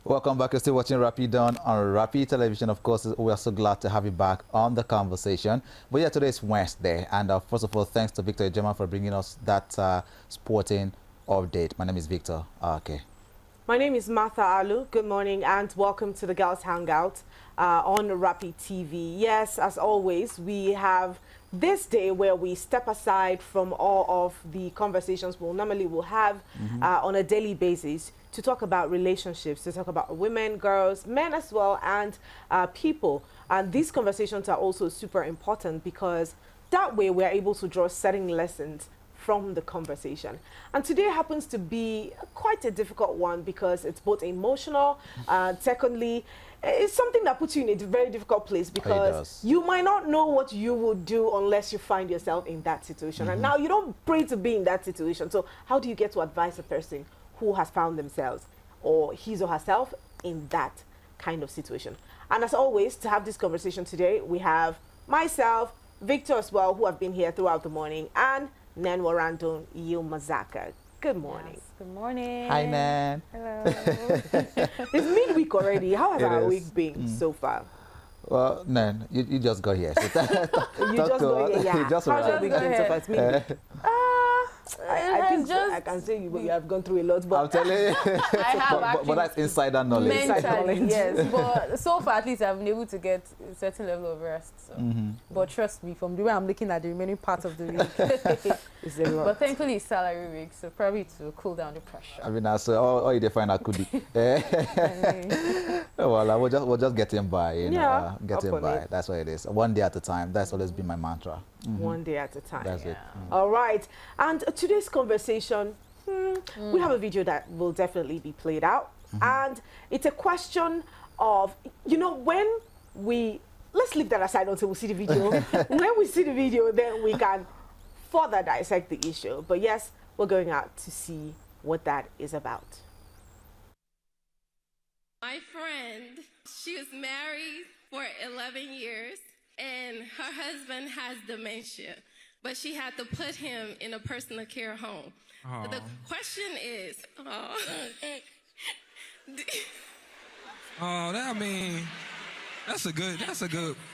Welcome back. You're still watching Rapid Done on Rapid Television. Of course, we are so glad to have you back on the conversation. But yeah, today is Wednesday. And first of all, thanks to Victor Ejema for bringing us that sporting update. My name is Victor. Okay. My name is Martha Alu. Good morning and welcome to the Girls Hangout on Rapid TV. Yes, as always, we have this day where we step aside from all of the conversations we'll normally will have on a daily basis to talk about relationships, to talk about women, girls, men as well, and people. And these conversations are also super important because that way we're able to draw certain lessons from the conversation. And today happens to be quite a difficult one because it's both emotional, secondly, it's something that puts you in a very difficult place because you might not know what you would do unless you find yourself in that situation. And now you don't pray to be in that situation. So how do you get to advise a person who has found themselves or his or herself in that kind of situation? And as always, to have this conversation today, we have myself, Victor as well, who have been here throughout the morning, and Nenwa Randon Yilmazaka. Good morning. Yes, good morning. Hi, Nan. Hello. It's midweek already. How has our week been so far? Well, Nan, you just got here. So You just got here, yeah. Just How's your arrived. week been so far? It's midweek. I think I can say you have gone through a lot, but I'm telling you. I have but that's insider knowledge. mentally, yes. But so far, at least I've been able to get a certain level of rest. So. But trust me, from the way I'm looking at the remaining part of the week, it's a lot. but thankfully it's salary week, so probably to cool down the pressure. I mean, that's all you define I could be. Well, we'll just getting by, you know, Yeah, getting by. That's what it is. One day at a time. That's always been my mantra. One day at a time. That's it. All right. And today's conversation, we have a video that will definitely be played out. And it's a question of, you know, when we, let's leave that aside until we see the video. When we see the video, then we can further dissect the issue. But yes, we're going out to see what that is about. My friend, she was married for 11 years. And her husband has dementia, but she had to put him in a personal care home. But the question is,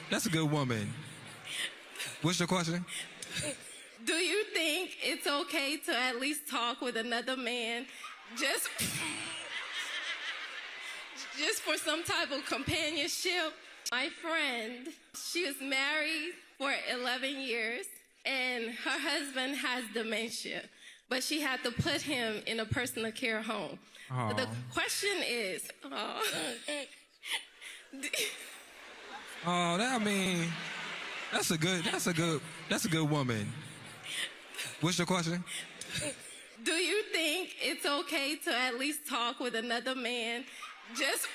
that's a good woman. What's your question? do you think it's okay to at least talk with another man just for some type of companionship? My friend, she was married for 11 years, and her husband has dementia, but she had to put him in a personal care home. But the question is, that's a good woman. What's your question? do you think it's okay to at least talk with another man just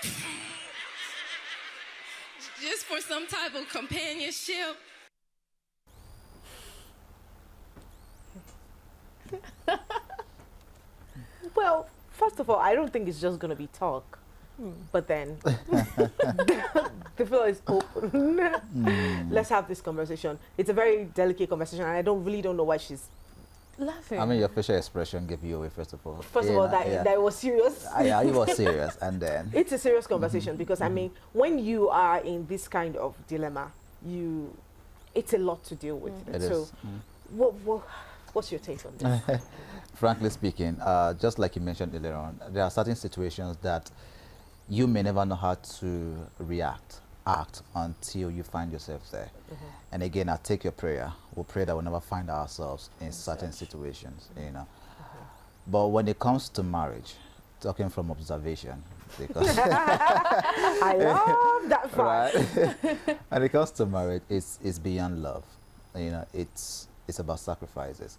for some type of companionship? Well, first of all, I don't think it's just going to be talk. But then, the floor is open. Let's have this conversation. It's a very delicate conversation, and I really don't know why she's laughing. I mean, your facial expression gave you away, first of all. First of all, that was serious. Yeah, it was serious. And then it's a serious conversation because, I mean, when you are in this kind of dilemma, it's a lot to deal with. it so, is. what's your take on this? Frankly speaking, just like you mentioned earlier on, there are certain situations that you may never know how to act until you find yourself there. And again, I take your prayer. We'll pray that we'll never find ourselves in certain situations, you know. But when it comes to marriage, talking from observation, because I love that part. right? When it comes to marriage, it's beyond love. You know, it's about sacrifices.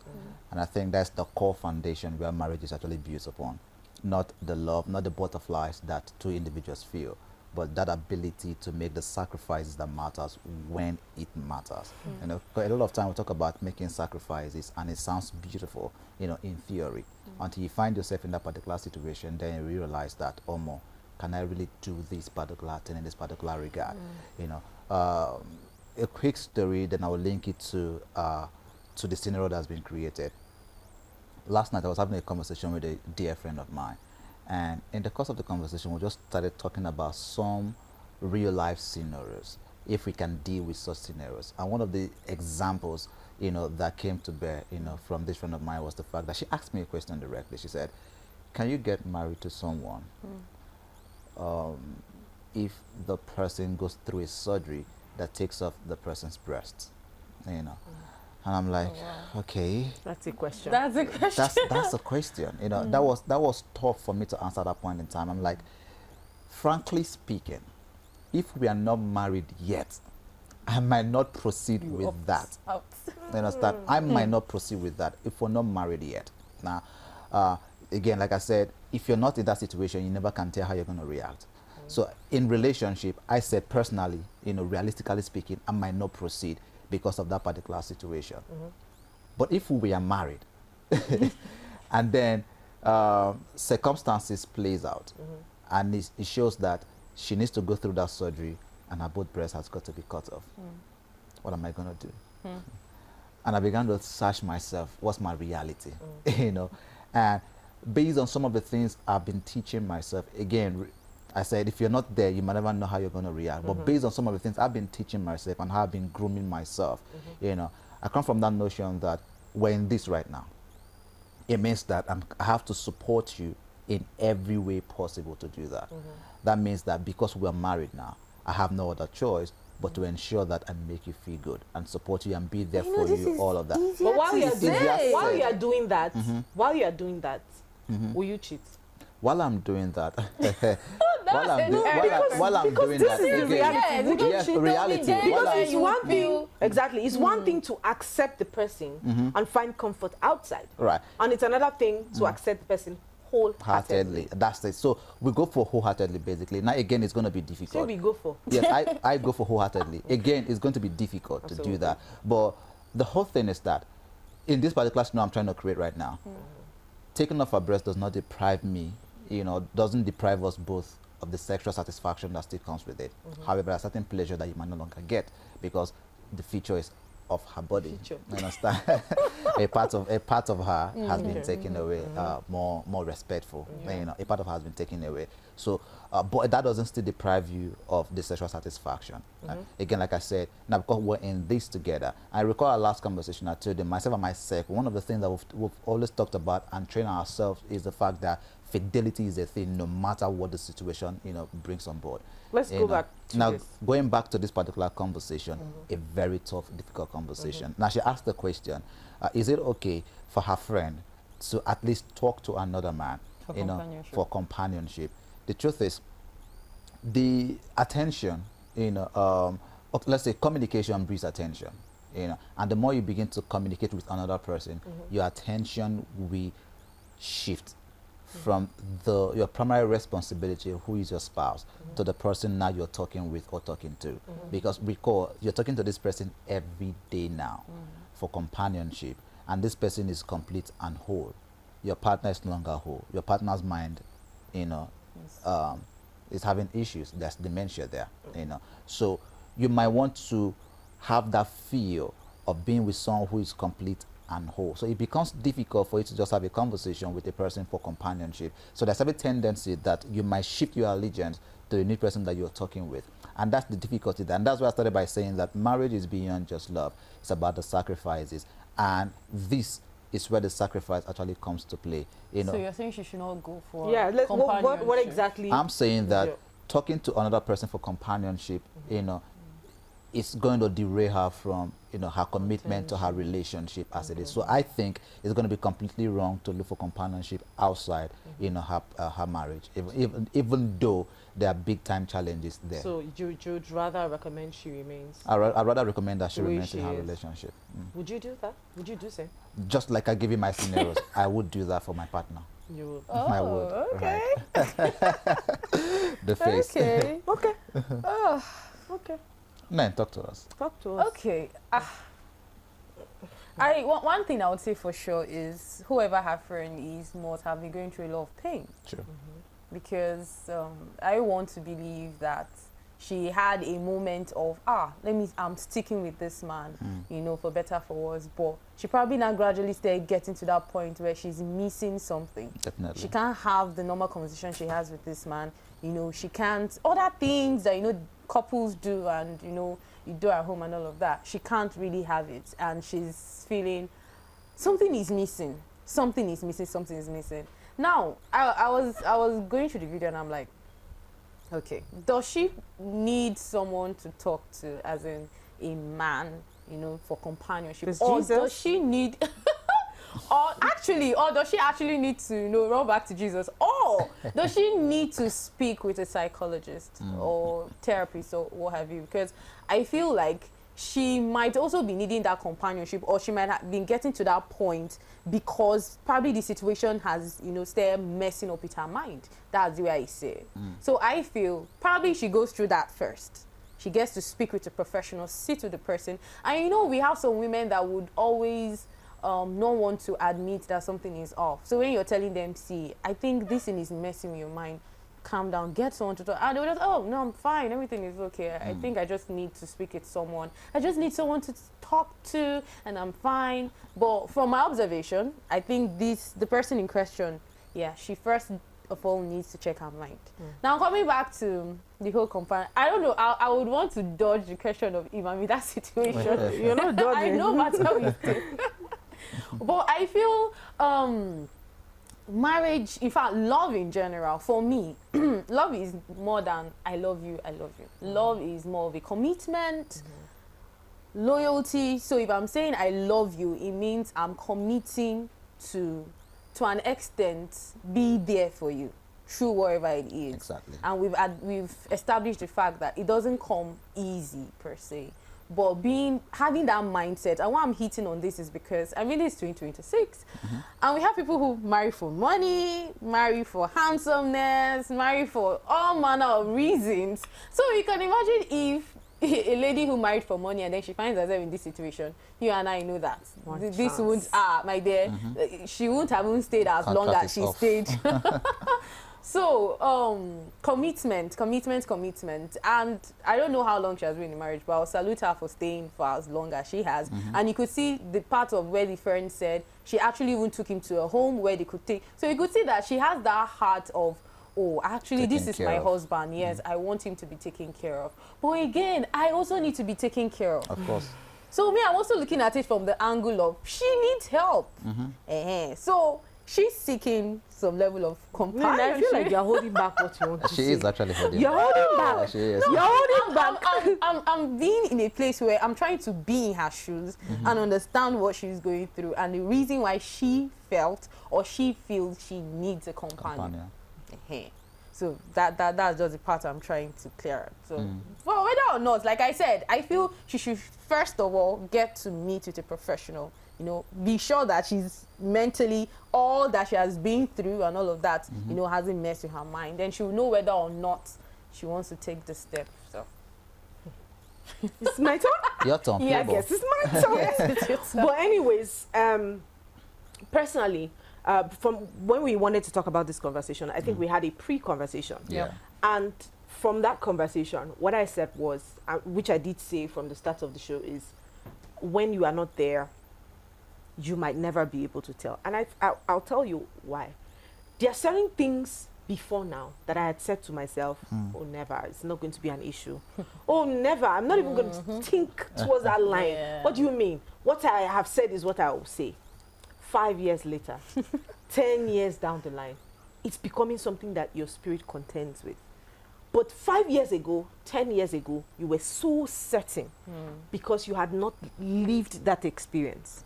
And I think that's the core foundation where marriage is actually built upon. Not the love, not the butterflies that two individuals feel, but that ability to make the sacrifices that matters when it matters. You know, a lot of time we talk about making sacrifices, and it sounds beautiful, you know, in theory. Until you find yourself in that particular situation, then you realize that, oh, more, can I really do this particular thing in this particular regard? You know, a quick story, then I will link it to the scenario that's been created. Last night I was having a conversation with a dear friend of mine, And in the course of the conversation, we just started talking about some real life scenarios, if we can deal with such scenarios. And one of the examples, that came to bear, from this friend of mine was the fact that she asked me a question directly. She said, can you get married to someone if the person goes through a surgery that takes off the person's breasts? And I'm like, okay, That's a question. That's a question. that's a question. That was tough for me to answer at that point in time. I'm like, frankly speaking, if we are not married yet, I might not proceed with that. You understand? I might not proceed with that if we're not married yet. Now, again, like I said, if you're not in that situation, you never can tell how you're going to react. So in relationship, I said personally, realistically speaking, I might not proceed because of that particular situation. But if we are married and then circumstances plays out and it shows that she needs to go through that surgery and her both breasts has got to be cut off, what am I going to do? And I began to search myself, what's my reality? And based on some of the things I've been teaching myself, again, I said, if you're not there, you might never know how you're going to react. But based on some of the things I've been teaching myself and how I've been grooming myself, I come from that notion that we're in this right now. It means that I have to support you in every way possible to do that. That means that because we're married now, I have no other choice but to ensure that I make you feel good and support you and be there for you, all of that. But while you are doing that, will you cheat? While I'm doing that, while I'm doing that, reality. Because it's one thing, exactly. It's one thing to accept the person and find comfort outside, right? And it's another thing to accept the person wholeheartedly. That's it. So we go for wholeheartedly, basically. Now again, it's going to be difficult. So we go for. Yes, I go for wholeheartedly. Again, it's going to be difficult to do that. But the whole thing is that in this particular scenario I'm trying to create right now, taking off her breast does not deprive me, doesn't deprive us both of the sexual satisfaction that still comes with it. However, a certain pleasure that you might no longer get because the feature is of her body. You understand? a part of her has been taken away, more respectful. A part of her has been taken away. So, but that doesn't still deprive you of the sexual satisfaction. Again, like I said, now because we're in this together, I recall our last conversation. I told them, myself and my sec, one of the things that we've always talked about and train ourselves is the fact that fidelity is a thing, no matter what the situation brings on board. Let's go back to now. This. Going back to this particular conversation, a very tough, difficult conversation. Now she asked the question: is it okay for her friend to at least talk to another man, for companionship? The truth is, the attention, let's say communication breeds attention, and the more you begin to communicate with another person, your attention will shift from your primary responsibility, who is your spouse, to the person now you're talking with or talking to. Because recall, you're talking to this person every day now for companionship, and this person is complete and whole. Your partner is no longer whole. Your partner's mind, is having issues. There's dementia there, So you might want to have that feel of being with someone who is complete and whole. So it becomes difficult for you to just have a conversation with a person for companionship. So there's a tendency that you might shift your allegiance to the new person that you're talking with. And that's the difficulty there. And that's why I started by saying that marriage is beyond just love. It's about the sacrifices. And this is where the sacrifice actually comes to play. So you're saying she should not go for companionship? What exactly? I'm saying that talking to another person for companionship, it's going to derail her from her commitment to her relationship as it is. So I think it's going to be completely wrong to look for companionship outside her marriage, even though there are big time challenges there. So you'd rather recommend she remains? I'd rather recommend that she remains in her relationship. Would you do that? Would you do so? Just like I give you my scenarios, I would do that for my partner. You would. I would. Okay. Right. The face. Okay. Okay. Okay. Man, talk to us. Talk to us. Okay. One thing I would say for sure is whoever her friend is must have been going through a lot of pain. True. Because I want to believe that she had a moment of, I'm sticking with this man, you know, for better, for worse. But she probably now gradually started getting to that point where she's missing something. Definitely. She can't have the normal conversation she has with this man. You know, she can't, other things that, you know, couples do and, you know, you do at home and all of that. She can't really have it. And she's feeling something is missing. Something is missing. Something is missing. Now, I was going through the video and I'm like, okay, does she need someone to talk to, as in a man, you know, for companionship? Or does she need, or does she actually need to, you know, run back to Jesus? Or does she need to speak with a psychologist or therapist or what have you? Because I feel like she might also be needing that companionship, or she might have been getting to that point because probably the situation has, you know, started messing up with her mind. That's the way I say it. So I feel probably she goes through that first. She gets to speak with a professional, sit with the person. And you know, we have some women that would always not want to admit that something is off. So when you're telling them, see, I think this thing is messing with your mind, calm down, get someone to talk. And they'll just, oh, no, I'm fine, everything is okay. I think I just need to speak with someone. I just need someone to talk to, and I'm fine. But from my observation, I think the person in question, yeah, she first of all needs to check her mind. Now, coming back to the whole companion, I don't know, I would want to dodge the question of if I'm in that situation. You're not dodging. I know that's how it is. But I feel marriage, in fact, love in general, for me, love is more than I love you, I love you. Love is more of a commitment, loyalty. So if I'm saying I love you, it means I'm committing to an extent, be there for you through whatever it is. Exactly. And we've established the fact that it doesn't come easy per se. But having that mindset, and why I'm hitting on this is because I mean it's 2026, and we have people who marry for money, marry for handsomeness, marry for all manner of reasons. So you can imagine if a lady who married for money and then she finds herself in this situation, you and I know that this won't, my dear, she won't have even stayed as long as she stayed. So, commitment. And I don't know how long she has been in marriage, but I'll salute her for staying for as long as she has. And you could see the part of where the friend said she actually even took him to a home where they could take. So you could see that she has that heart of, oh, actually, this is my husband. Yes, I want him to be taken care of. But again, I also need to be taken care of. Of course. So me, I'm also looking at it from the angle of she needs help. So she's seeking some level of companionship. I feel like you're holding back what you want to say. She is actually holding You're back. holding back. Yeah, she is. You're holding back. I'm being in a place where I'm trying to be in her shoes and understand what she's going through and the reason why she felt or she feels she needs a companion. So that's just the part I'm trying to clear up. So, well, whether or not, like I said, I feel she should first of all get to meet with a professional. You know, be sure that she's mentally, all that she has been through and all of that, you know, hasn't messed with her mind. Then she'll know whether or not she wants to take the step. So, it's my turn? Your turn. Yeah, I guess it's my turn. yes, it's your turn. But anyways, personally, from when we wanted to talk about this conversation, I think we had a pre-conversation. Yeah. And from that conversation, what I said was, which I did say from the start of the show, is when you are not there, you might never be able to tell. And I'll tell you why. There are certain things before now that I had said to myself, oh, never, it's not going to be an issue. Oh, never, I'm not even going to think towards that line. Yeah. What do you mean? What I have said is what I will say. 5 years later, 10 years down the line, it's becoming something that your spirit contends with. But 5 years ago, 10 years ago, you were so certain because you had not lived that experience.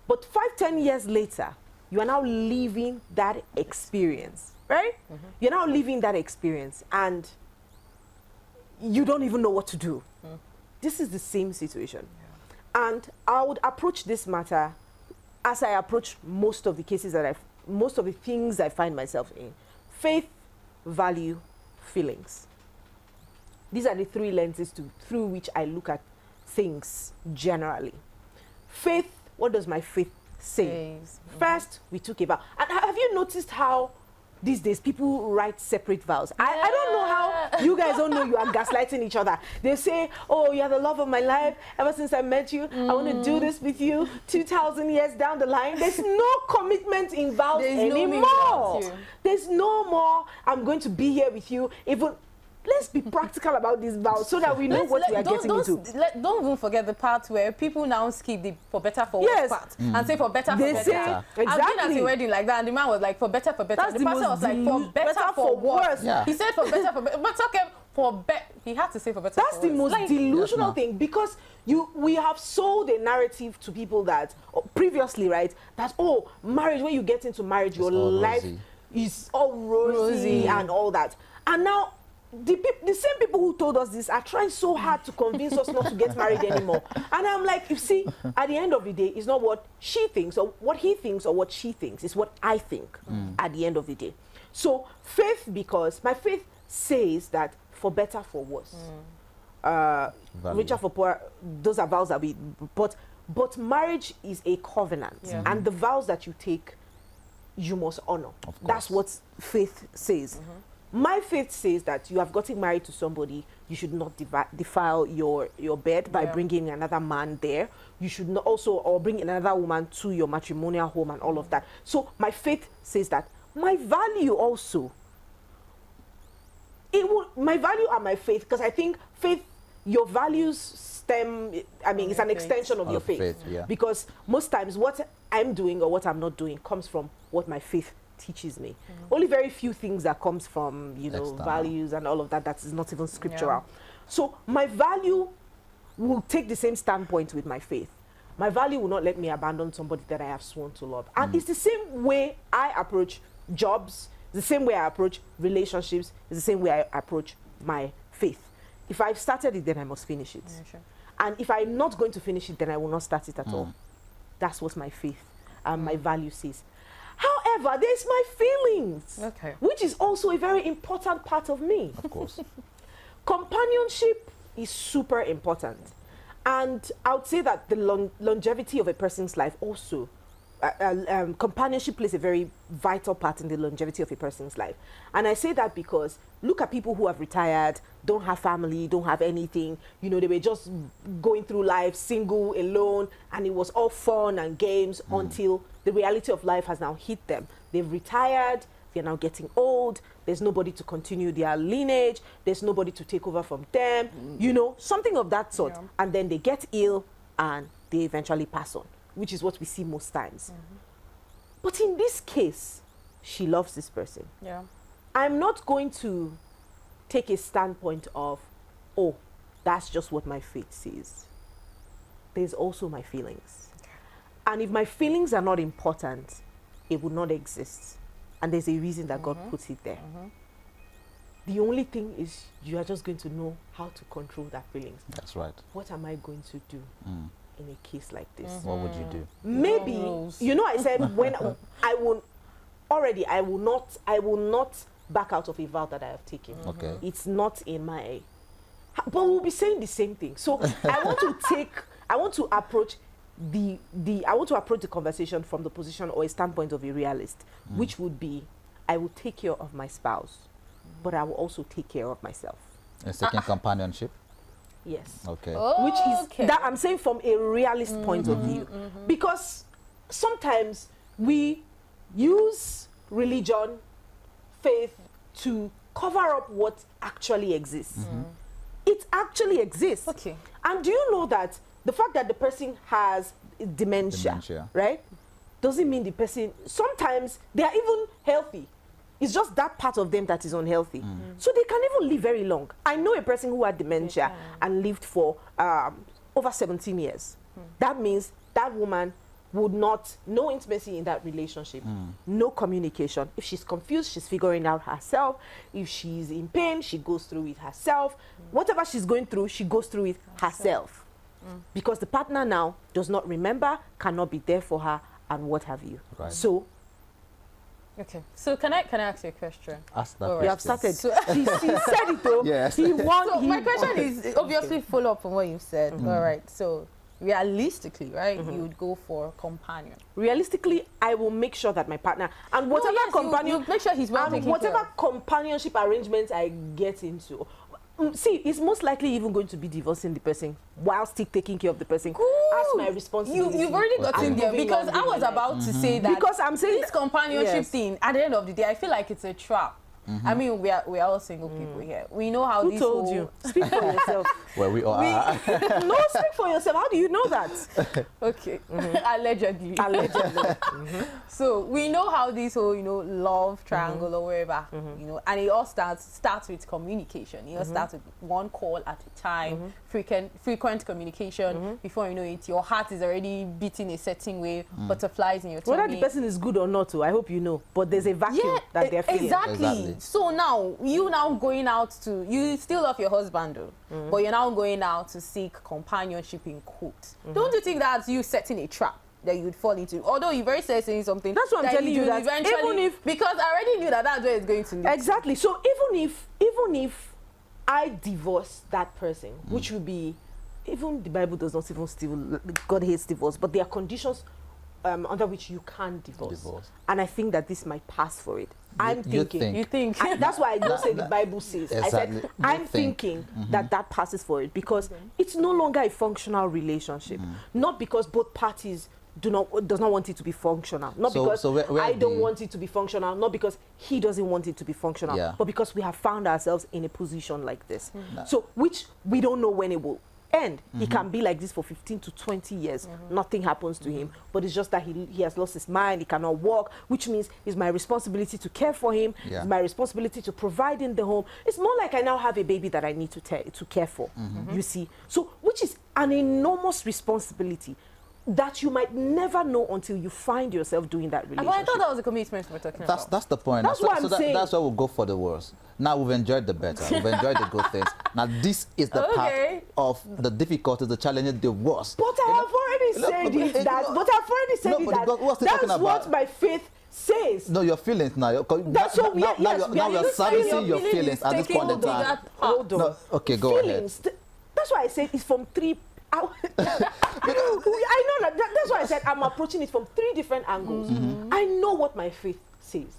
But 5-10 years later, you are now living that experience, right? You're now living that experience and you don't even know what to do. This is the same situation. And I would approach this matter as I approach most of the cases most of the things I find myself in. Faith, value, feelings. These are the three lenses through which I look at things generally. Faith, what does my faith say? First, we took a vow. And have you noticed how these days people write separate vows. I don't know how you guys don't know you are gaslighting each other. They say, oh, you're the love of my life. Ever since I met you, I want to do this with you. 2,000 years down the line, there's no commitment in vows anymore. There's no more, I'm going to be here with you. Even let's be practical about these vows so that we know what we are getting into. Don't even forget the part where people now skip the for better for worse part and say for better for better. Exactly. I've been at a wedding like that and the man was like for better for better. The person was like for better for worse. Yeah. He said for better for better. But okay, for better. He had to say for better That's for the worse. most delusional thing, because we have sold a narrative to people that previously, right, that, oh, marriage, when you get into marriage, your life is all rosy and all that. And now the same people who told us this are trying so hard to convince us not to get married anymore. And I'm like, you see, at the end of the day, it's not what she thinks or what he thinks or what she thinks. It's what I think at the end of the day. So faith, because my faith says that for better, for worse, richer, for poor, those are vows that we, but marriage is a covenant. And the vows that you take, you must honor. That's what faith says. My faith says that you have gotten married to somebody, you should not defile your bed by bringing another man there. You should not also, or bring another woman to your matrimonial home and all of that. So my faith says that. My value also, my value and my faith, because I think faith, your values stem, I mean, it's an extension of your faith. Because most times what I'm doing or what I'm not doing comes from what my faith teaches me. Only very few things that comes from, you know, values and all of that, that is not even scriptural. So my value will take the same standpoint with my faith. My value will not let me abandon somebody that I have sworn to love. And it's the same way I approach jobs, the same way I approach relationships, it's the same way I approach my faith. If I've started it, then I must finish it. And if I'm not going to finish it, then I will not start it at all. That's what my faith and my value says. However, there's my feelings, which is also a very important part of me. Of course. Companionship is super important. And I would say that the longevity of a person's life also, companionship plays a very vital part in the longevity of a person's life. And I say that because look at people who have retired, don't have family, don't have anything. You know, they were just going through life single, alone, and it was all fun and games until the reality of life has now hit them. They've retired, they're now getting old, there's nobody to continue their lineage, there's nobody to take over from them, you know, something of that sort. And then they get ill and they eventually pass on, which is what we see most times. But in this case, she loves this person. I'm not going to take a standpoint of, oh, that's just what my faith says. There's also my feelings. And if my feelings are not important, it would not exist. And there's a reason that God puts it there. The only thing is you are just going to know how to control that feelings. That's right. What am I going to do in a case like this? What would you do? Maybe, you know, I said when I will not back out of a vow that I have taken. It's not in my, but we'll be saying the same thing. So I want to approach the conversation from the position or a standpoint of a realist, which would be, I will take care of my spouse, but I will also take care of myself. And seeking companionship? Yes. Okay. Which is that I'm saying from a realist point of view, because sometimes we use religion, faith to cover up what actually exists. It actually exists. And do you know that the fact that the person has dementia, right, doesn't mean the person, sometimes they are even healthy. It's just that part of them that is unhealthy. So they can even live very long. I know a person who had dementia and lived for over 17 years. That means that woman would not, no intimacy in that relationship, no communication. If she's confused, she's figuring out herself. If she's in pain, she goes through it herself. Whatever she's going through, she goes through it herself. Because the partner now does not remember, cannot be there for her, and what have you. So, so can I ask you a question? Ask that question. You have started. So he said it though. Yes. He won. So my question is obviously follow up on what you said. All right. So realistically, right, you would go for a companion. Realistically, I will make sure that my partner and whatever you make sure he's well and taken whatever care of. companionship arrangements I get into. See, it's most likely even going to be divorcing the person while still taking care of the person as my responsibility. You've already gotten there, because I was about to say that, because I'm saying this companionship thing, at the end of the day, I feel like it's a trap. I mean, we are all single people here. We know how Who told you? Speak for yourself. Well, we are. No, speak for yourself. How do you know that? Okay, allegedly. Allegedly. So we know how this whole, love triangle or wherever, and it all starts with communication. It all starts with one call at a time, frequent communication. Before you know it, your heart is already beating a certain way, butterflies in your tummy. Whether the person is good or not, I hope you know. But there's a vacuum that they're feeling. Exactly. So now, you going out to, you still love your husband, though, but you're now going out to seek companionship in quotes. Don't you think that's you setting a trap that you would fall into? Although you very saying something. That's what I'm telling you. That eventually, even if, because I already knew that's where it's going to lead. Exactly. So even if I divorce that person, which would be, even the Bible does not even still, God hates divorce, but there are conditions under which you can't divorce. And I think that this might pass for it. You think. That's why I don't say the Bible says. Exactly. I said, I'm thinking that passes for it, because it's no longer a functional relationship. Not because both parties does not want it to be functional. Not because I don't want it to be functional. Not because he doesn't want it to be functional. But because we have found ourselves in a position like this. So, which we don't know when it will end. He can be like this for 15 to 20 years. Nothing happens to him. But it's just that he has lost his mind. He cannot walk, which means it's my responsibility to care for him. It's my responsibility to provide in the home. It's more like I now have a baby that I need to care for. You see? So, which is an enormous responsibility that you might never know until you find yourself doing that relationship. But I thought that was a commitment we're talking about. That's the point. That's what I'm saying. That's why we'll go for the worst. Now we've enjoyed the better. We've enjoyed the good things. Now this is the part of the difficulties, the challenges, the worst. But I have already said that's what my faith says. No, your feelings now. That's what now you're servicing your feelings at this point in time. Hold on. No, okay, go ahead. That's why I said it's from three. I know that's why I said I'm approaching it from three different angles. I know what my faith says.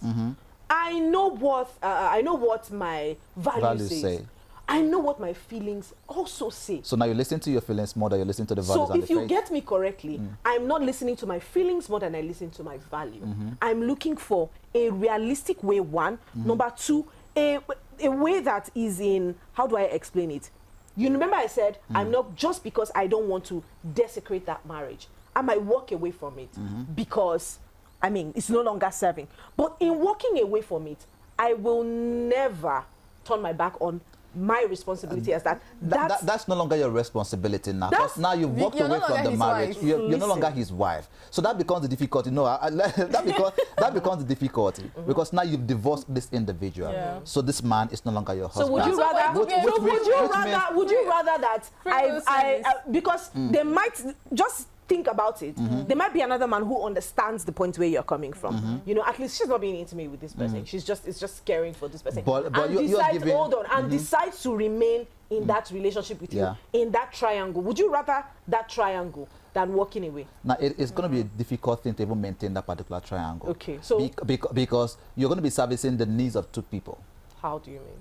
I know what my values say. I know what my feelings also say. So now you listen to your feelings more than you listen to the values. So if you get me correctly, I'm not listening to my feelings more than I listen to my value. I'm looking for a realistic way, one. Number two, a way that is in, how do I explain it? You remember I said, I'm not, just because I don't want to desecrate that marriage, I might walk away from it because, I mean, it's no longer serving. But in walking away from it, I will never turn my back on my responsibility as that's no longer your responsibility now. Now you've walked away from the marriage. You're no longer his wife. So that becomes the difficulty. No, that becomes the difficulty because now you've divorced this individual. So this man is no longer your husband. So would you rather that because they might just think about it. There might be another man who understands the point where you're coming from. You know, at least she's not being intimate with this person. She's just caring for this person. But and decides to remain in that relationship with you, in that triangle. Would you rather that triangle than walking away? Now, it's going to be a difficult thing to even maintain that particular triangle. Okay, so because you're going to be servicing the needs of two people. How do you mean?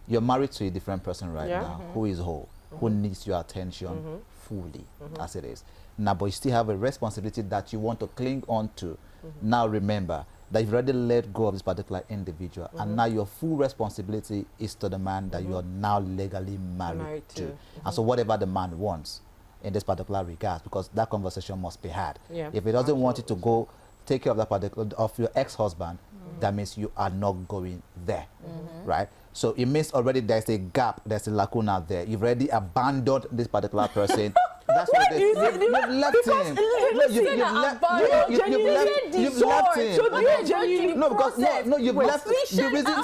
You're married to a different person right now who is whole, who needs your attention fully, as it is. Now, but you still have a responsibility that you want to cling on to. Now, remember that you've already let go of this particular individual, and now your full responsibility is to the man that you are now legally married to. And so whatever the man wants in this particular regard, because that conversation must be had. If he doesn't want you to go take care of that particular, of your ex-husband, that means you are not going there, right? So it means already there's a gap, there's a lacuna there. You've already abandoned this particular person. That's what it is. You've left him. You've left him. So do you genuinely? No, because you've left. The reason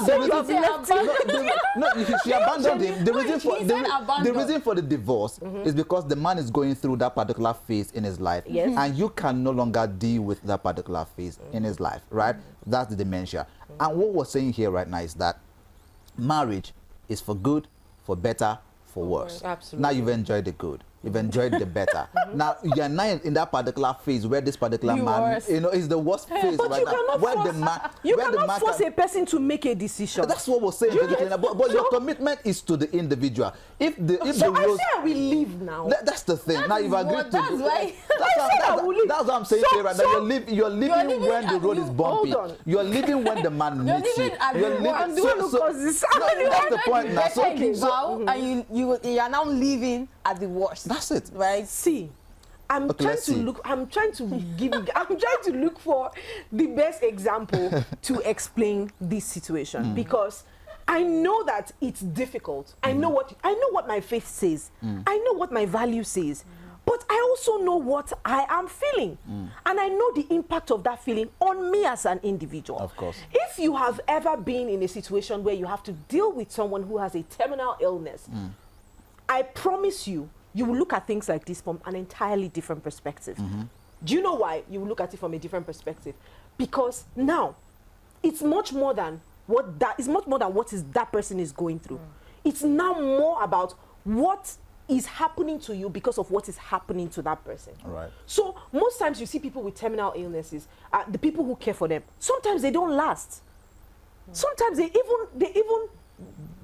she abandoned him. The reason for the divorce is because the man is going through that particular phase in his life, and you can no longer deal with that particular phase in his life, right? That's the dementia. And what we're saying here right now is that marriage is for good, for better, for worse. Absolutely. Now you've enjoyed the good. you've enjoyed the better. Now you're now in that particular phase where this particular man, you know, is the worst phase But right you now. cannot Where force, the man, you where the cannot man force can, a person to make a decision. that's what we're saying, basically. But your commitment is to the individual. If the So I rules, say I will leave now. that's the thing. Now you've agreed to. That's why. That's what I'm saying. So- Right now, you're living when the road is bumpy. Hold on. You're living when the man needs you. living at the You're living. I'm the one who caused this. That's the point now. So, And you are now living at the worst. that's it. Right? See, I'm Okay, trying let's to see. look. I'm trying to give. I'm trying to look for the best example to explain this situation because I know that it's difficult. I know what my faith says. I know what my value says. But I also know what I am feeling. And I know the impact of that feeling on me as an individual. Of course. If you have ever been in a situation where you have to deal with someone who has a terminal illness, I promise you, you will look at things like this from an entirely different perspective. Do you know why you will look at it from a different perspective? Because now, it's much more than what that person is going through. It's now more about what is happening to you because of what is happening to that person. Right. So most times you see people with terminal illnesses, the people who care for them, sometimes they don't last. Sometimes they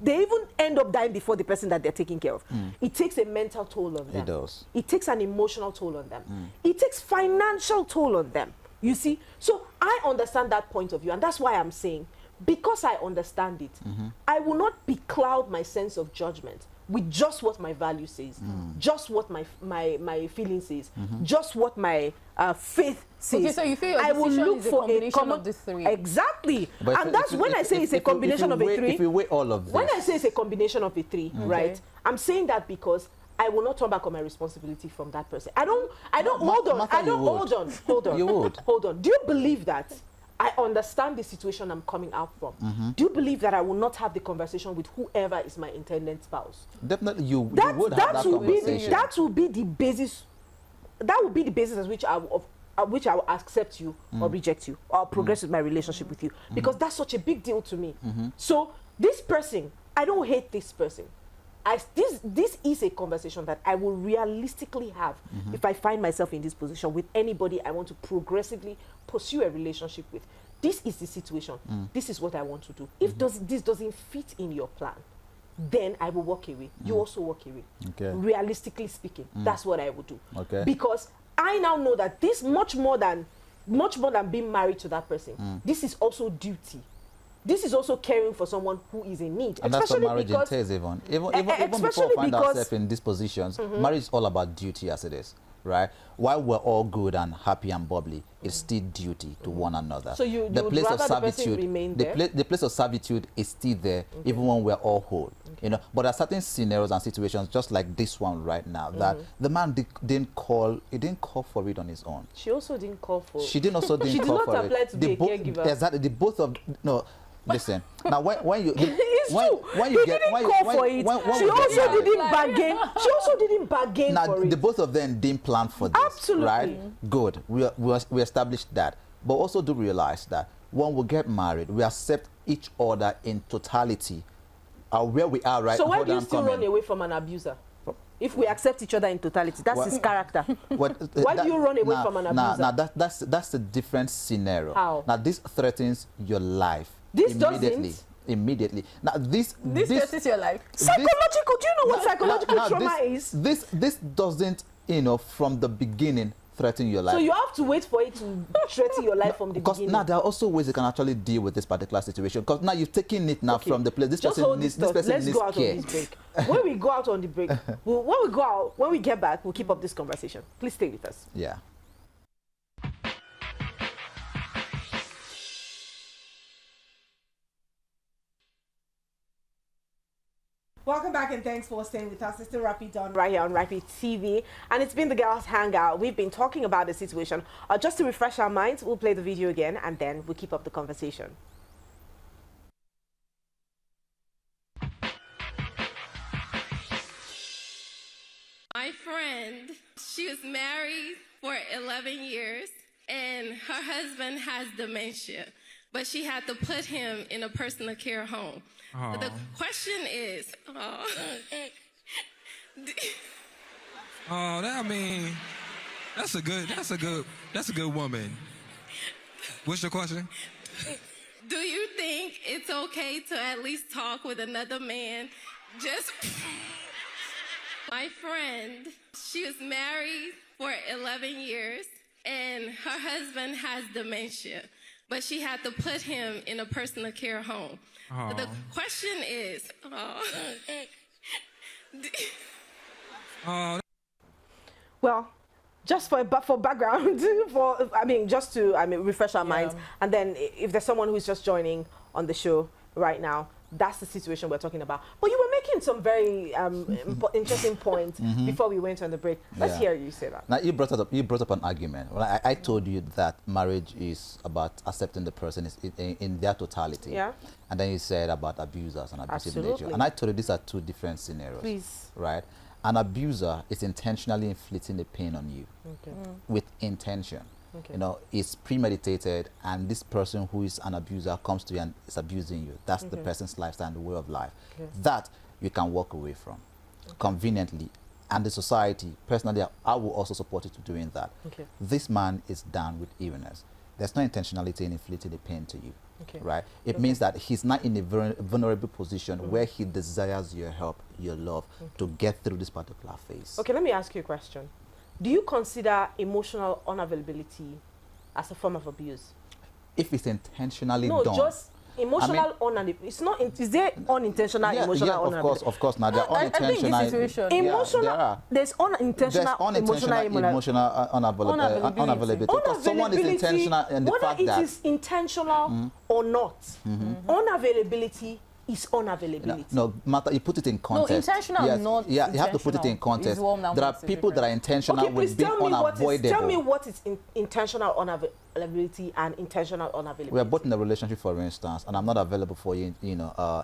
even end up dying before the person that they're taking care of. It takes a mental toll on them. It does. It takes an emotional toll on them. It takes financial toll on them. You see? So I understand that point of view, and that's why I'm saying, because I understand it, I will not becloud my sense of judgment with just what my value says, just what my feeling says, just what my faith says. Okay, so you feel your I will decision look is a for combination of the three. Exactly. But And that's when I say it's a combination of the three. If you weigh all of this. When I say it's a combination of the three, right? I'm saying that because I will not turn back on my responsibility from that person. I don't hold on. Martha, Hold on. You would. Hold on. Do you believe that I understand the situation I'm coming out from? Do you believe that I will not have the conversation with whoever is my intended spouse? Definitely, you would have that conversation. That will be the basis. That will be the basis as which I will accept you or reject you or progress with my relationship with you, because that's such a big deal to me. So this person, I don't hate this person. This is a conversation that I will realistically have if I find myself in this position with anybody I want to progressively pursue a relationship with. This is the situation. This is what I want to do. If this doesn't fit in your plan, then I will walk away. You also walk away. Okay. Realistically speaking, that's what I would do. Okay. Because I now know that this much more than being married to that person, this is also duty. This is also caring for someone who is in need. And that's what marriage entails, even before we find ourselves in these positions, marriage is all about duty as it is, right? While we're all good and happy and bubbly, it's still duty to one another. So you would rather the person remain there? The place of servitude is still there, even when we're all whole. You know, but there are certain scenarios and situations, just like this one right now, that the man didn't call for it on his own. She also didn't call for. She didn't call for it. She did not apply to be a caregiver. Exactly. The both of no. Listen. Now, when you it's true. When you He get didn't when, call when, for it. when She also didn't bargain. She also didn't bargain now, for it. the both of them didn't plan for this. Absolutely. Right? Good. We established that. But also do realize that when we get married, we accept each other in totality. Where we are right now. So why do you still run away from an abuser? If we accept each other in totality, that's his character. Why do you run away from an abuser? Now that's a different scenario. How? Now this threatens your life. This immediately. doesn't. Immediately. Now this threatens your life. Psychological. Do you know what psychological trauma is? This doesn't, from the beginning threaten your life. So you have to wait for it to threaten your life from the beginning. Because now there are also ways you can actually deal with this particular situation. Because now you've taken it now from the place. This person needs care. Let's go out on this break. When we go out on the break, when we get back, we'll keep up this conversation. Please stay with us. Yeah. Welcome back and thanks for staying with us. It's still Rapid Dawn right here on Rapid TV. And it's been the Girls Hangout. We've been talking about the situation. Just to refresh our minds, we'll play the video again and then we'll keep up the conversation. My friend, she was married for 11 years and her husband has dementia, but she had to put him in a personal care home. But the question is, Oh, I mean, that's a good woman. What's your question? Do you think it's okay to at least talk with another man? Just my friend, she was married for 11 years and her husband has dementia, but she had to put him in a personal care home. Aw. The question is, Oh, Well, just for background, just to refresh our minds, and then if there's someone who's just joining on the show right now, that's the situation we're talking about. But you were making some very interesting points before we went on the break. Let's hear you say that. Now you brought up an argument. Well, I told you that marriage is about accepting the person in their totality. Yeah. And then you said about abusers and abusive Absolutely. nature. And I told you these are two different scenarios. Please. Right? An abuser is intentionally inflicting the pain on you with intention. Okay. You know, it's premeditated, and this person who is an abuser comes to you and is abusing you. That's the person's lifestyle and the way of life. That you can walk away from conveniently. And the society, personally, I will also support you to doing that. This man is down with illness. There's no intentionality in inflicting the pain to you. Right? It means that he's not in a vulnerable position where he desires your help, your love, to get through this particular phase. Okay, let me ask you a question. Do you consider emotional unavailability as a form of abuse? If it's intentionally No, done. just emotional unavailability. It's not. Is there unintentional emotional unavailability? Of course. Now, there are I think unintentional. this situation, Emotional. there are. There's unintentional emotional unavailability. Because someone is intentional in the fact that whether it is intentional or not, unavailability is unavailability. No, matter you put it in context. No, intentional, not you have to put it in intentional context. is what now There are makes it people that are intentional Okay, please with being unavoidable. tell me what is intentional unavailability and intentional unavailability. We are both in a relationship, for instance, and I'm not available for you,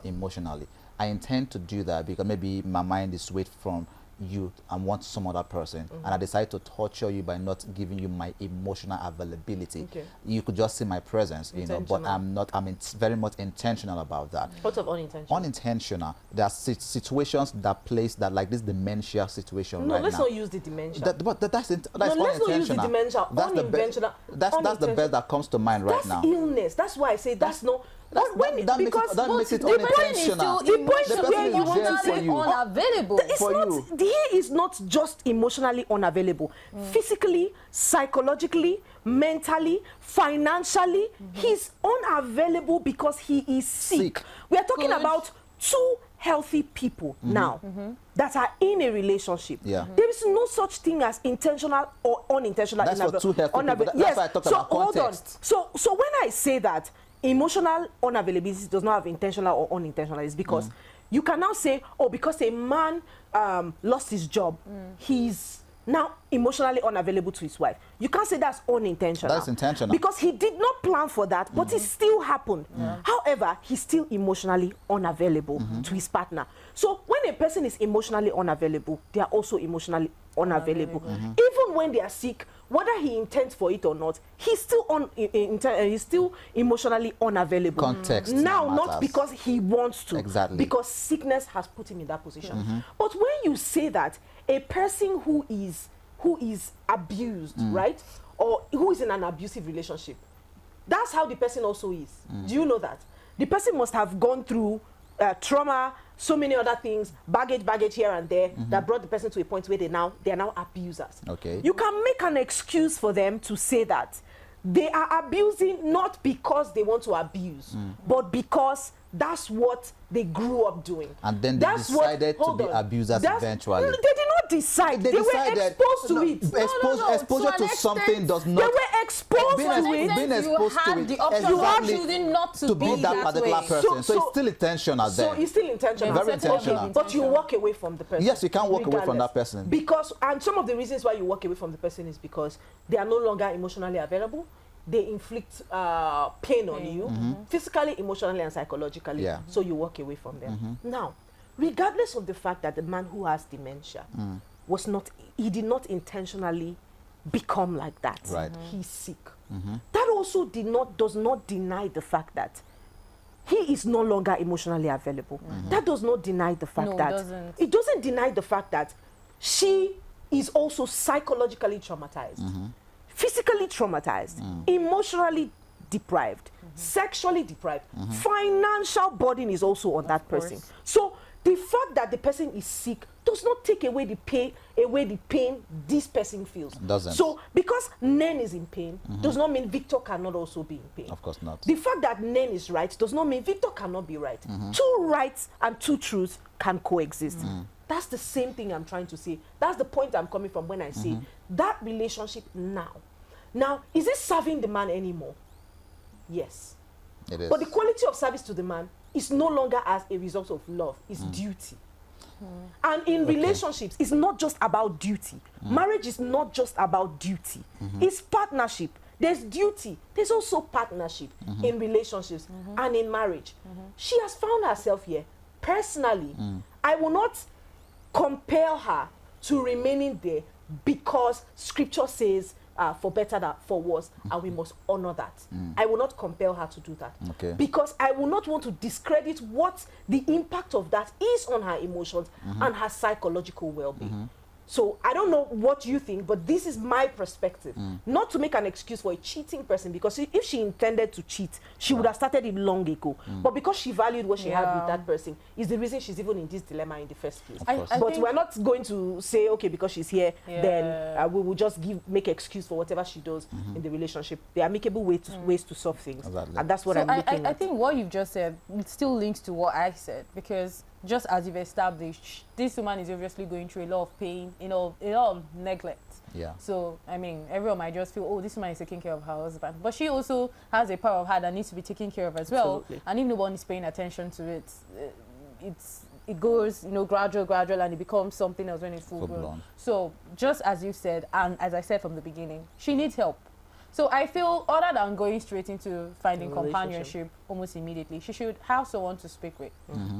emotionally. I intend to do that because maybe my mind is swayed from you and want some other person, and I decide to torture you by not giving you my emotional availability. You could just see my presence, but I'm not. Very much intentional about that. What of unintentional? Unintentional. There are situations that place that, like this dementia situation No, right let's now. not use the dementia. That's let's unintentional. not use the dementia. That's the best. That's the best that comes to mind right now. That's illness. That's why I say that's not. That makes it the point is unintentional. still The point is where you want to say unavailable. It's not, he is not just emotionally unavailable. Physically, psychologically, mentally, financially, he's unavailable because he is sick. We are talking about two healthy people now that are in a relationship. There is no such thing as intentional or unintentional. That's for two healthy people. That's why I talked about context. So when I say that emotional unavailability does not have intentional or unintentional, is because you can now say, oh, because a man lost his job, he's now emotionally unavailable to his wife. You can't say that's unintentional. That's intentional. Because he did not plan for that, but it still happened. However, he's still emotionally unavailable to his partner. So when a person is emotionally unavailable, they are also emotionally unavailable. Even when they are sick, whether he intends for it or not, he's still he's still emotionally unavailable. Context now, matters. not because he wants to, Exactly. because sickness has put him in that position. But when you say that a person who is abused, right, or who is in an abusive relationship, that's how the person also is. Do you know that? The person must have gone through trauma, so many other things, baggage here and there, that brought the person to a point where they are now abusers. Okay. You can make an excuse for them to say that they are abusing not because they want to abuse, but because that's what they grew up doing. And then they decided to be abusers eventually. They did not decide. They were exposed to it. Exposure to something does not. They were exposed to it. Being exposed to it. The option of choosing not to be that particular person. So it's still intentional there. So it's still intentional. Very intentional. But you walk away from the person. Yes, you can walk away from that person. And some of the reasons why you walk away from the person is because they are no longer emotionally available. They inflict pain on you, physically, emotionally, and psychologically. So you walk away from them. Now, regardless of the fact that the man who has dementia he did not intentionally become like that. Right. He's sick. That also does not deny the fact that he is no longer emotionally available. That does not deny the fact that it doesn't deny the fact that she is also psychologically traumatized, physically traumatized, emotionally deprived, sexually deprived. Financial burden is also on that person. So the fact that the person is sick does not take away the pain this person feels. Doesn't. So because Nen is in pain does not mean Victor cannot also be in pain. Of course not. The fact that Nen is right does not mean Victor cannot be right. Two rights and two truths can coexist. That's the same thing I'm trying to say. That's the point I'm coming from when I say that relationship now, is it serving the man anymore? Yes. It is. But the quality of service to the man is no longer as a result of love, it's duty. And in relationships, it's not just about duty. Marriage is not just about duty. It's partnership. There's duty. There's also partnership in relationships and in marriage. She has found herself here. Personally, I will not compel her to remaining there because scripture says for better than for worse, and we must honor that. I will not compel her to do that. Okay. Because I will not want to discredit what the impact of that is on her emotions and her psychological well-being. So I don't know what you think, but this is my perspective. Not to make an excuse for a cheating person, because if she intended to cheat, she would have started it long ago. But because she valued what she had with that person, is the reason she's even in this dilemma in the first place. But we're not going to say, okay, because she's here, then we will just make excuse for whatever she does in the relationship. There are amicable ways to solve things. Exactly. And that's what I'm looking at. I think what you've just said, it still links to what I said, because just as you've established, this woman is obviously going through a lot of pain, a lot of neglect. Yeah. So, I mean, everyone might just feel, oh, this woman is taking care of her husband. But she also has a part of her that needs to be taken care of as well. Absolutely. And if no one is paying attention to it, it goes, gradual, and it becomes something else when it's full blown. So, just as you said, and as I said from the beginning, she needs help. So I feel, other than going straight into finding companionship almost immediately, she should have someone to speak with.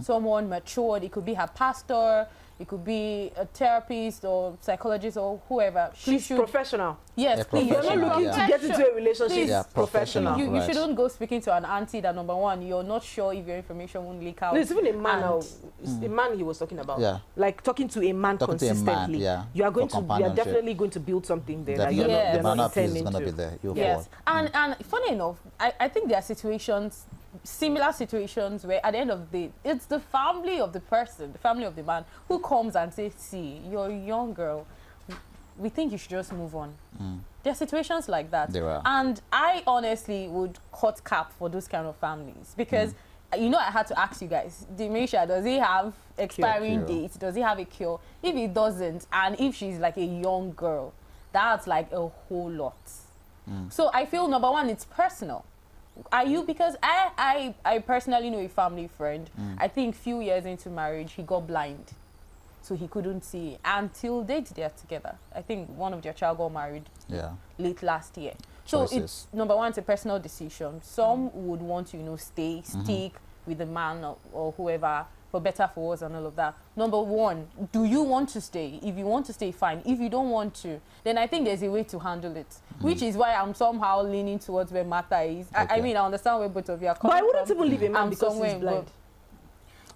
Someone matured. It could be her pastor, it could be a therapist or psychologist or whoever. She should professional. Yes, A please. You're not looking to get into a relationship. Please. Yeah, professional. You Right. shouldn't go speaking to an auntie that, number one, you're not sure if your information won't leak out. No, it's even a man now. It's a man he was talking about. Yeah. Like talking to a man Talking to a man, consistently. yeah, You are for you are companionship. definitely going to build something there. That Definitely. you're Yes. not, The manner piece is intending going to be to. there. You'll Yes, fall. and funny enough, I think there are situations, similar situations, where at the end of the day, it's the family of the person, the family of the man, who comes and says, see, you're a young girl, we think you should just move on. There are situations like that. There are. And I honestly would cut cap for those kind of families, because I had to ask you guys, dementia, does it have expiring Cure. dates? Does it have a cure? If it doesn't, and if she's like a young girl, that's like a whole lot. So I feel, number one, it's personal. Are you, because I personally know a family friend, I think few years into marriage, he got blind. So he couldn't see until they're together. I think one of their child got married late last year. So Choices. it's, number one, it's a personal decision. Some would want to, stick with the man or whoever, for better, for worse, and all of that. Number one, do you want to stay? If you want to stay, fine. If you don't want to, then I think there's a way to handle it, which is why I'm somehow leaning towards where Martha is. I mean, I understand where both of you are coming from. But I wouldn't even leave a man because he's blind.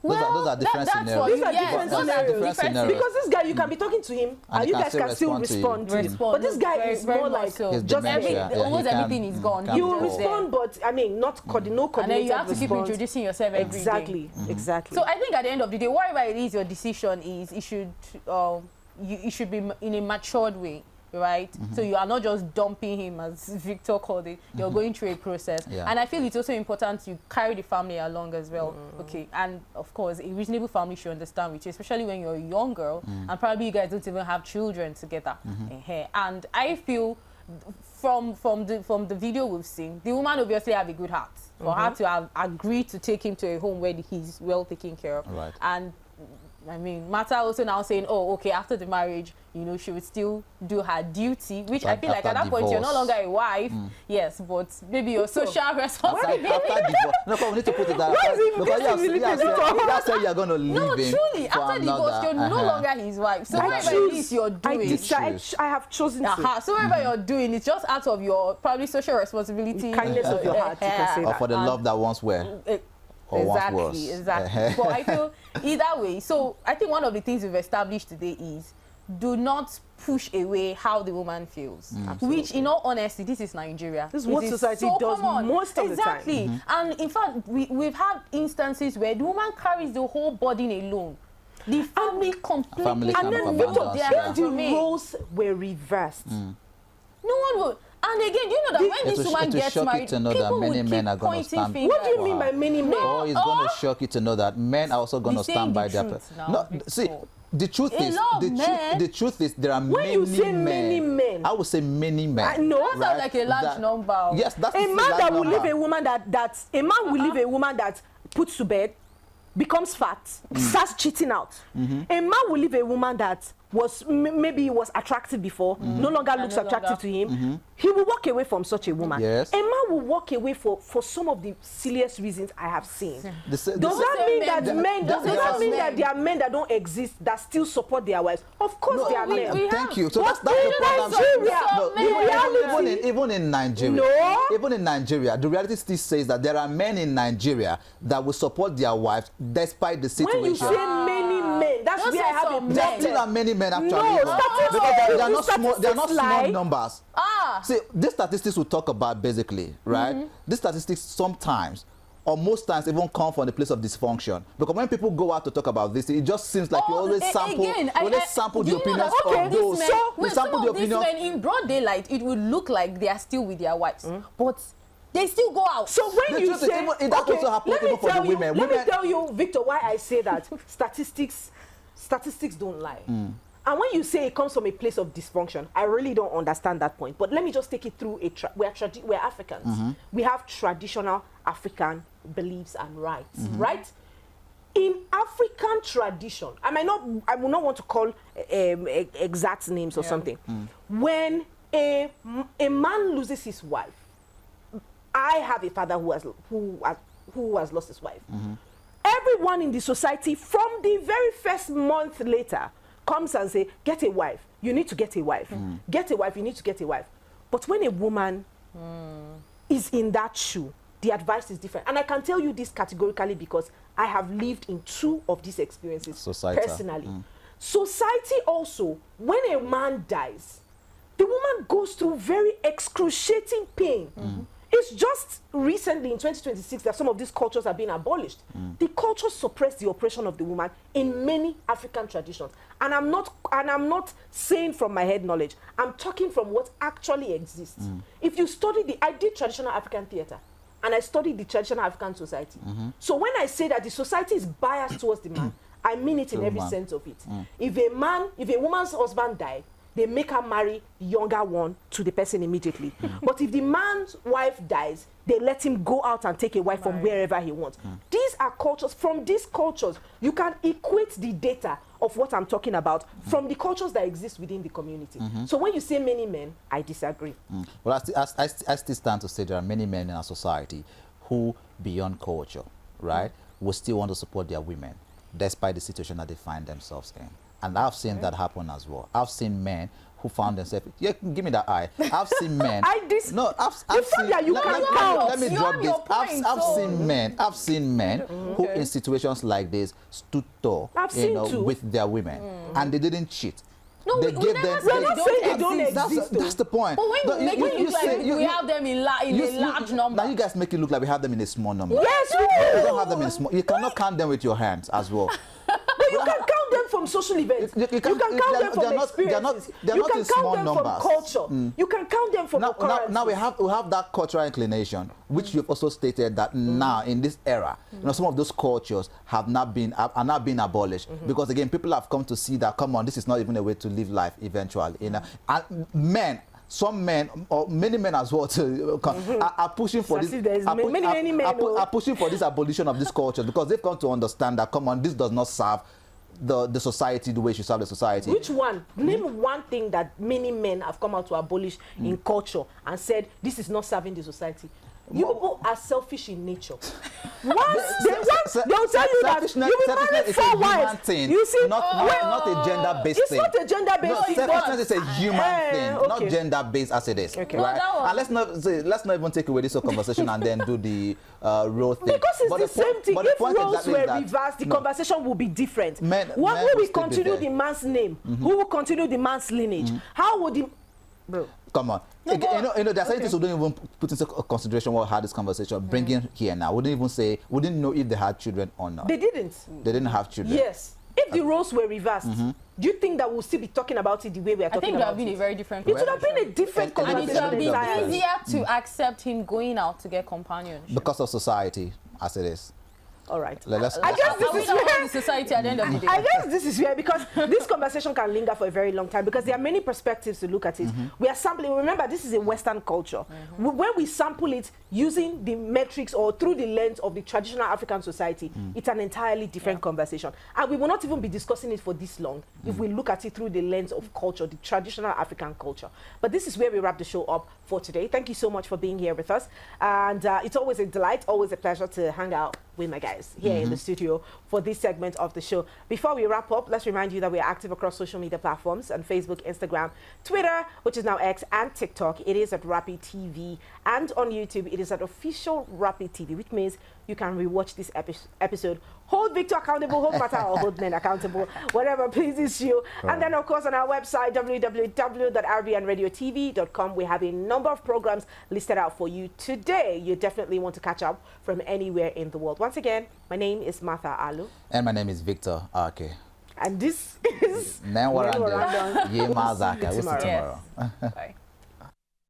Those are different scenarios. These are different scenarios. Because this guy, you can be talking to him, and you guys can still respond to him. But this guy is more like His just dementia. almost he everything is gone. can't he will control. respond, but I mean, not no And coordinated then you have to keep response. introducing yourself every day. Exactly, exactly. So I think at the end of the day, whatever it is your decision is, it should be in a matured way, right? So you are not just dumping him, as Victor called it. You're going through a process. And I feel it's also important you carry the family along as well. Okay, and of course, a reasonable family should understand with you, especially when you're a young girl, and probably you guys don't even have children together. And I feel, from the video we've seen, the woman obviously have a good heart for her to have agreed to take him to a home where he's well taken care of. Right. And I mean, Martha also now saying, oh, okay, after the marriage, she would still do her duty, which I feel like at that point you're no longer a wife. Yes, but maybe your social responsibility. After divorce. No, we need to put it that that's why you're going to leave No, him truly, for after divorce, you're no longer his wife. So whatever it is you're doing, I have chosen to. so whatever you're doing, it's just out of your probably social responsibility, Kindness of your heart, you can say or that. for the love that once were. Or Exactly, once was. exactly. But I feel either way. So I think one of the things we've established today is do not push away how the woman feels. Which, in all honesty, this is Nigeria. This is what society so does common. most of Exactly. the time. And in fact, we've had instances where the woman carries the whole burden alone. The family completely Family And then Come Victor, from if abundance, the yeah. roles were reversed, No one will. And again, do you know that when It this will woman gets shock you married, to know that people many would men keep are gonna pointing stand- fingers. what do you mean by many men? Or it's going to shock you to know that men are also going Be to stand saying by the their... truth now, No, Victor. see, the truth A is, lot of men- the truth is, there are When many you say many men, I would say many men. no, That sounds like a large number. Yes, that's a a man large that will number. leave a woman that a man will leave a woman that puts to bed, becomes fat, starts cheating out. A man will leave a woman that was maybe was attractive before, no longer looks no attractive longer. to him. He will walk away from such a woman. Yes. A man will walk away for some of the silliest reasons I have seen. Does Does that mean that men? Does Those that are mean men. that there are men that don't exist that still support their wives? Of course, there are men. we Thank have- you. So But that's the in point I'm Nigeria, No, the reality- even in Nigeria, No. even in Nigeria, the reality still says that there are men in Nigeria that will support their wives despite the situation. When you say many men, that's Don't where say I have a some There men. still are many men actually. No, even, statistics- because they are not small. They are not statistics small lie. numbers. See, these statistics we talk about basically, right? These statistics sometimes, or most times, even come from the place of dysfunction. Because when people go out to talk about this, it just seems like you always sample, sample the opinions of those. You sample the opinions. Men in broad daylight, it would look like they are still with their wives, but they still go out. So when The you truth is, say, even- that also happens let me even for the tell you, women. let me Women- tell you, Victor, why I say that statistics don't lie. And when you say it comes from a place of dysfunction, I really don't understand that point. But let me just take it through we're Africans. We have traditional African beliefs and rights, right? In African tradition, I will not want to call exact names or something. When a man loses his wife, I have a father who has lost his wife. Everyone in the society, from the very first month later, comes and say, get a wife. You need to get a wife. Get a wife. You need to get a wife. But when a woman is in that shoe, the advice is different. And I can tell you this categorically because I have lived in 2 of these experiences personally. Society also, when a man dies, the woman goes through very excruciating pain. It's just recently in 2026 that some of these cultures are being abolished. The culture suppressed the oppression of the woman in many African traditions. And I'm not saying from my head knowledge. I'm talking from what actually exists. If you study I did traditional African theater and I studied the traditional African society. So when I say that the society is biased towards the man, I mean it in every sense of it. If a woman's husband died, they make her marry the younger one to the person immediately. But if the man's wife dies, they let him go out and take a wife from wherever he wants. These are cultures. From these cultures, you can equate the data of what I'm talking about from the cultures that exist within the community. So when you say many men, I disagree. Well, I still stand to say there are many men in our society who, beyond culture, right, will still want to support their women, despite the situation that they find themselves in. And I've seen that happen as well. I've seen men who found themselves... Yeah, give me that eye. I've seen men... I've seen... Let me drop this. I've seen men who, in situations like this, stood tall, with their women, and they didn't cheat. No, They gave them... We're not saying they don't exist. That's the point. But when you make it look like we have them in a large number. Now you guys make it look like we have them in a small number. Yes, we We do. don't have them in small... You cannot count them with your hands as well. But you can count them from social events. You can count them from experiences. They're You not can in count small them numbers. from culture. You can count them from occurrences. Now we have that cultural inclination, which you've also stated that now in this era, some of those cultures are now being abolished because again people have come to see that this is not even a way to live life eventually. And some men or many men as well are pushing for this. Are pushing for this abolition of this culture because they've come to understand that this does not serve the society the way it should serve the society. Which one? Name one thing that many men have come out to abolish in culture and said this is not serving the society. You people are selfish in nature. They'll tell you that you will marry 4 wives. You see, not a gender-based thing. It's not a gender-based thing. Selfishness is a human thing, not gender-based as it is. Okay. Right? And let's not even take away this whole conversation and then do the role thing. Because it's the same thing. If roles were reversed, the conversation will be different. Who will continue the man's name? Who will continue the man's lineage? How would the... Bro. Come on. There are scientists who don't even put into consideration what had this conversation, bringing here now. We didn't know if they had children or not. They didn't. They didn't have children. Yes. If the roles were reversed, do you think that we'll still be talking about it the way we are talking about it? I think it would have been a very different It would have been a different conversation. And it would have been easier to accept him going out to get companionship. Because of society, as it is. All right. I guess this is where the society at the end of the day. I guess this is where, because this conversation can linger for a very long time, because there are many perspectives to look at it. We are sampling. Remember, this is a Western culture. When we sample it using the metrics or through the lens of the traditional African society, it's an entirely different conversation. And we will not even be discussing it for this long if we look at it through the lens of culture, the traditional African culture. But this is where we wrap the show up for today. Thank you so much for being here with us. And it's always a delight, always a pleasure to hang out with my guys here in the studio for this segment of the show. Before we wrap up, let's remind you that we are active across social media platforms on Facebook, Instagram, Twitter, which is now X, and TikTok. It is at Rappy TV. And on YouTube, it is at Official Rappy TV, which means you can rewatch this episode. Hold Victor accountable, hold Mata or hold men accountable, whatever pleases you. And then, of course, on our website, www.rbnradiotv.com, we have a number of programs listed out for you today. You definitely want to catch up from anywhere in the world. Once again, my name is Martha Alu. And my name is Victor Ake. And this is... We'll see you tomorrow. Bye.